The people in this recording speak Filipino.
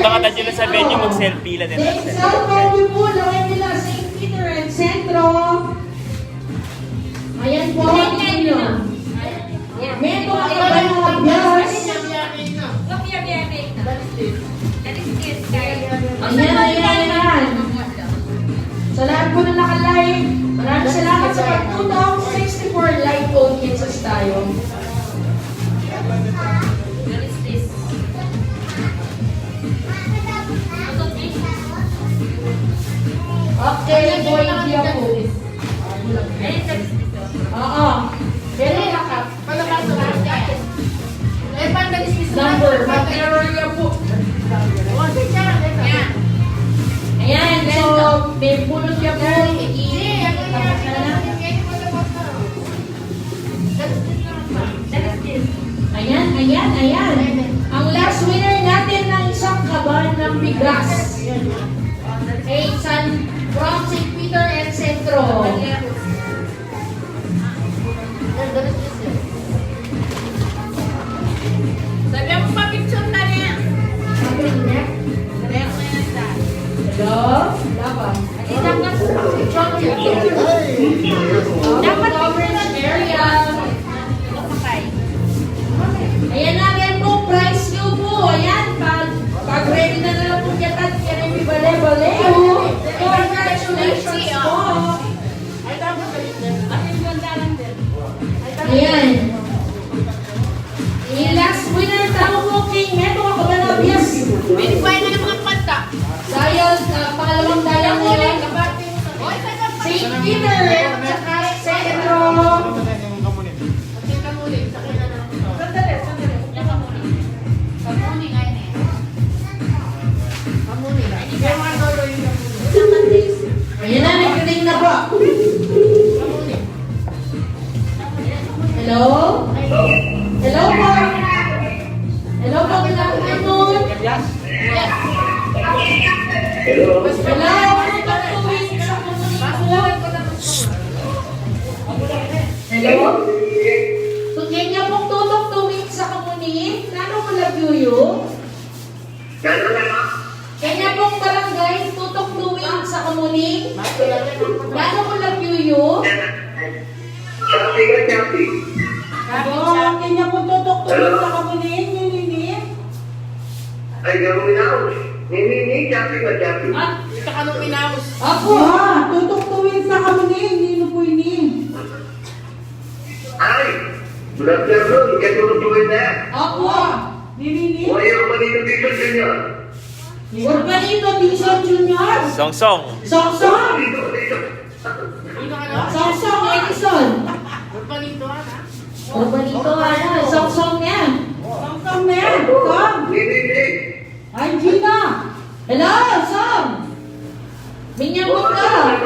mga tadyo sa venue, mag-selfie lang din. Next cellphone po, lawin nila St. Peter and Centro. Ayan po. Meto ang iba mga bias. Ayan. Sa lahat po na naka-live, maraming salamat sa pagtutok. 64 live audiences tayo. Okay, boy, hindi ako. Oo. Pero nakap. Number, mag-area po. Ayan, so, may pulot niya po. Ayan. Ang last winner natin ng isang kaban ng bigas. Hey, San from St. Peter and Centro. Sabi mo pa picture na niya. Hello? Dapat. Dapat coverage area. Ayan na, yan po, price nyo po. Ayan, pag ready na lang po yatat, yan ay may bale-bale. Congratulations po. Ayan. Yung last winner tao po, King Meto Kabanabias. Verify na ng mga panta. Dahil pangalawang dalang ulit, St. Peter at saka Centro. Ayan na, nagdating na po. Hello? Hello po. Hello po, good afternoon. Hello? Hello? So, kanya pong tutok tuwing sa kamunin. Nano mo lagyuyo? Kanya pong barangay, tutok tuwing sa kamunin. Nano mo lagyuyo? Kanya pong tutok tuwing sa kamunin. Ay, gano'n minaos. Nini, chapi ka, chapi. Ito ka nung pinaus. Ako ha, tutok tuwing sa kamunin. Nino po ini. Ay, good afternoon. Kaya tututuloy na. Ako ha. Nini. Wala yung manito dito dyan. Urbanito Dixon Jr. Song-song. Songsong. Dito, dito. Ito ka na? Songsong Edison. Urbanito ha? Urbanito ano. Songsong yan. Songsong na yan. Song. Nini. Ay, Gina. Hello, Song. Binyabot ka.